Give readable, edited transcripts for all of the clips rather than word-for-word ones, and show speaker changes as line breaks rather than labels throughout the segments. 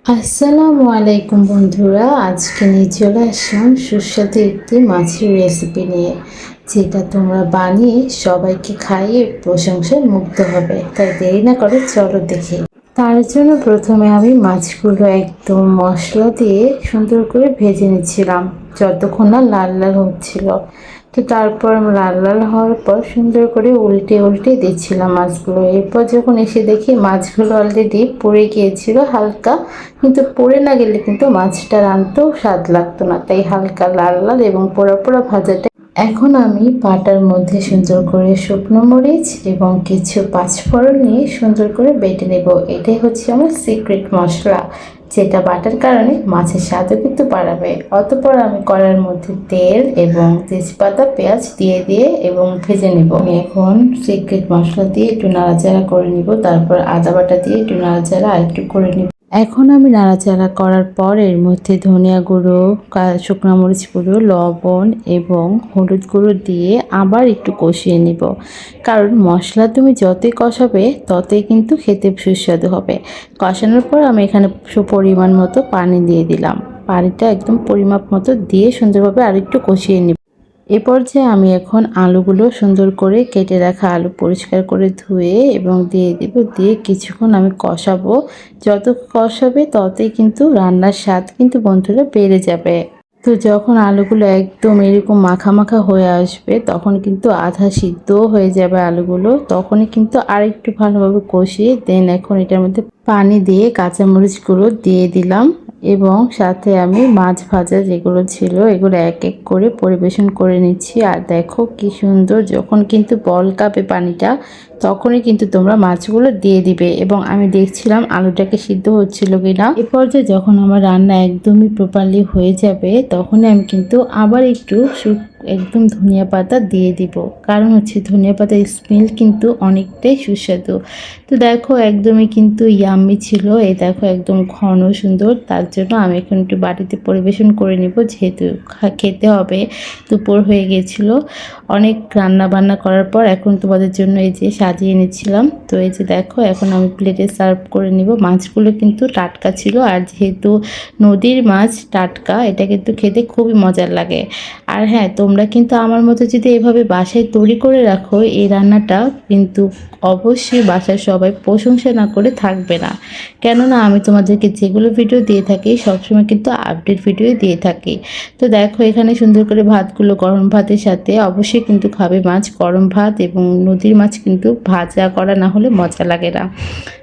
আসসালামু আলাইকুম বন্ধুরা, আজকে নিয়ে চলে আসলাম সুস্বাদু একটি মাছের রেসিপি নিয়ে, যেটা তোমরা বানিয়ে সবাইকে খাইয়ে প্রশংসায় মুগ্ধ হবে। তাই দেরি না করে চলো দেখি। তার জন্য প্রথমে আমি মাছগুলো একদম মশলা দিয়ে সুন্দর করে ভেজে নিচ্ছিলাম, যতক্ষণ না লাল লাল হচ্ছিল। তো তারপর লাল লাল হওয়ার পর সুন্দর করে উল্টে উল্টে দিচ্ছিলাম মাছগুলো। এরপর যখন এসে দেখি মাছগুলো অলরেডি পুড়ে গিয়েছিল হালকা, কিন্তু পুড়ে না গেলে কিন্তু মাছটা রাঁধতেও স্বাদ লাগতো না। তাই হালকা লাল লাল এবং পোড়া পোড়া ভাজাটা। এখন আমি পাটার মধ্যে সুন্দর করে শুকনো মরিচ এবং কিছু পাঁচফোড়ন নিয়ে সুন্দর করে বেটে নেব। এটাই হচ্ছে আমার সিক্রেট মশলা, যেটা বাটার কারণে মাছের স্বাদও কিন্তু বাড়াবে। অতঃপর আমি কড়াইয়ের মধ্যে তেল এবং তেজপাতা পেঁয়াজ দিয়ে এবং ভেজে নেব। আমি এখন সিক্রেট মশলা দিয়ে একটু নাড়াচাড়া করে নিব, তারপর আদা বাটা দিয়ে একটু নাড়াচাড়া আরেকটু করে নিব। এখন আমি নাড়াচাড়া করার পর এর মধ্যে ধনিয়া গুঁড়ো, শুকনো মরিচ গুঁড়ো, লবণ এবং হলুদ গুঁড়ো দিয়ে আবার একটু কষিয়ে নিব। কারণ মশলা তুমি যতই কষাবে ততই কিন্তু খেতে সুস্বাদু হবে। কষানোর পর আমি এখানে পরিমাণ মতো পানি দিয়ে দিলাম। পানিটা একদম পরিমাপ মতো দিয়ে সুন্দরভাবে আরেকটু কষিয়ে নিব। এ পর্যায়ে আমি এখন আলুগুলো সুন্দর করে কেটে রাখা আলু পরিষ্কার করে ধুয়ে এবং দিয়ে দিব। দিয়ে কিছুক্ষণ আমি কষাবো। যত কষাবে ততই কিন্তু রান্নার স্বাদ কিন্তু বন্ধুরা বেড়ে যাবে। তো যখন আলুগুলো একদম এরকম মাখা মাখা হয়ে আসবে, তখন কিন্তু আধা সিদ্ধও হয়ে যাবে আলুগুলো। তখনই কিন্তু আরেকটু ভালোভাবে কষিয়ে দেন এখন এটার মধ্যে পানি দিয়ে কাঁচামরিচগুলো দিয়ে দিলাম এবং সাথে আমি মাছ ভাজা যেগুলো ছিল এগুলো এক এক করে পরিবেশন করে নিচ্ছি। আর দেখো কি সুন্দর, যখন কিন্তু বলকাবে পানিটা তখনই কিন্তু তোমরা মাছগুলো দিয়ে দিবে। এবং আমি দেখছিলাম আলুটাকে সিদ্ধ হচ্ছিল কিনা। এ পর্যায়ে যখন আমার রান্না একদমই প্রপারলি হয়ে যাবে, তখনই আমি কিন্তু আবার একটু একদম ধনিয়া পাতা দিয়ে দিব। কারণ হচ্ছে ধনিয়া পাতার স্মেল কিন্তু অনেকটাই সুস্বাদু। তো দেখো একদমই কিন্তু ইয়াম্মি ছিল। এই দেখো একদম ঘন সুন্দর। তার জন্য আমি এখন একটু বাটিতে পরিবেশন করে নিব, যেহেতু খেতে হবে। দুপুর হয়ে গিয়েছিল অনেক রান্না বান্না করার পর। এখন তোমাদের জন্য এই যে সাজিয়ে নিচ্ছিলাম। তো এই যে দেখো এখন আমি প্লেটে সার্ভ করে নিব। মাছগুলো কিন্তু টাটকা ছিল, আর যেহেতু নদীর মাছ টাটকা, এটা কিন্তু খেতে খুবই মজার লাগে। আর হ্যাঁ, তোমরা কিন্তু আমার মতো যদি এভাবে বাসায় তৈরি করে রাখো, এই রান্নাটা কিন্তু অবশ্যই বাসায় সবাই প্রশংসা না করে থাকবে না। কেননা আমি তোমাদেরকে যেগুলো ভিডিও দিয়ে থাকি সবসময় কিন্তু আপডেট ভিডিও দিয়ে থাকি। তো দেখো এখানে সুন্দর করে ভাতগুলো গরম ভাতের সাথে অবশ্যই কিন্তু খাবে মাছ। গরম ভাত এবং নদীর মাছ কিন্তু ভাজা করা না হলে মজা লাগে না।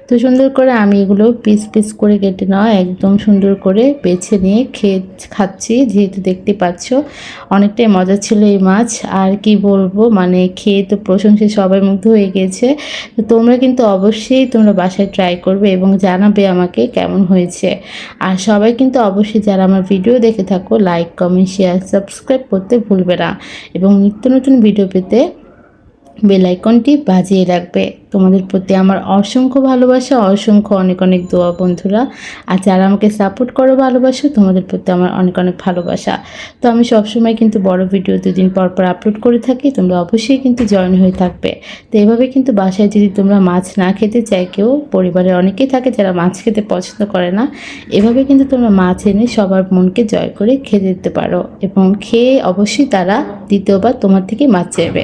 তো সুন্দর করে আমি এগুলো পিস পিস করে কেটে নেওয়া একদম সুন্দর করে বেছে নিয়ে খাচ্ছি। যেহেতু দেখতে পাচ্ছ অনেকটাই মজা ছিল এই মাছ। আর কি বলবো, মানে খেয়ে তো প্রশংসায় সবাই মুগ্ধ হয়ে গেছে। তো তোমরা কিন্তু অবশ্যই তোমরা বাসায় ট্রাই করবে এবং জানাবে আমাকে কেমন হয়েছে। আর সবাই কিন্তু অবশ্যই যারা আমার ভিডিও দেখে থাকো লাইক, কমেন্ট, শেয়ার, সাবস্ক্রাইব করতে ভুলবে না। এবং নিত্য নতুন ভিডিও পেতে বেল আইকনটি বাজিয়ে রাখবে। তোমাদের প্রতি আমার অসংখ্য ভালোবাসা, অসংখ্য অনেক অনেক দোয়া বন্ধুরা। আর যারা আমাকে সাপোর্ট করো ভালোবাসো, তোমাদের প্রতি আমার অনেক অনেক ভালোবাসা। তো আমি সবসময় কিন্তু বড় ভিডিও 2 দিন পর পর আপলোড করে থাকি, তোমরা অবশ্যই কিন্তু জয়েন হয়ে থাকবে। তো এভাবে কিন্তু বাসায় যদি তোমরা মাছ না খেতে চাই, কেউ পরিবারে অনেকেই থাকে যারা মাছ খেতে পছন্দ করে না, এভাবে কিন্তু তোমরা মাছ এনে সবার মনকে জয় করে খেতে দিতে পারো এবং খেয়ে অবশ্যই তারা দ্বিতীয়বার তোমার থেকে মাছ চাইবে।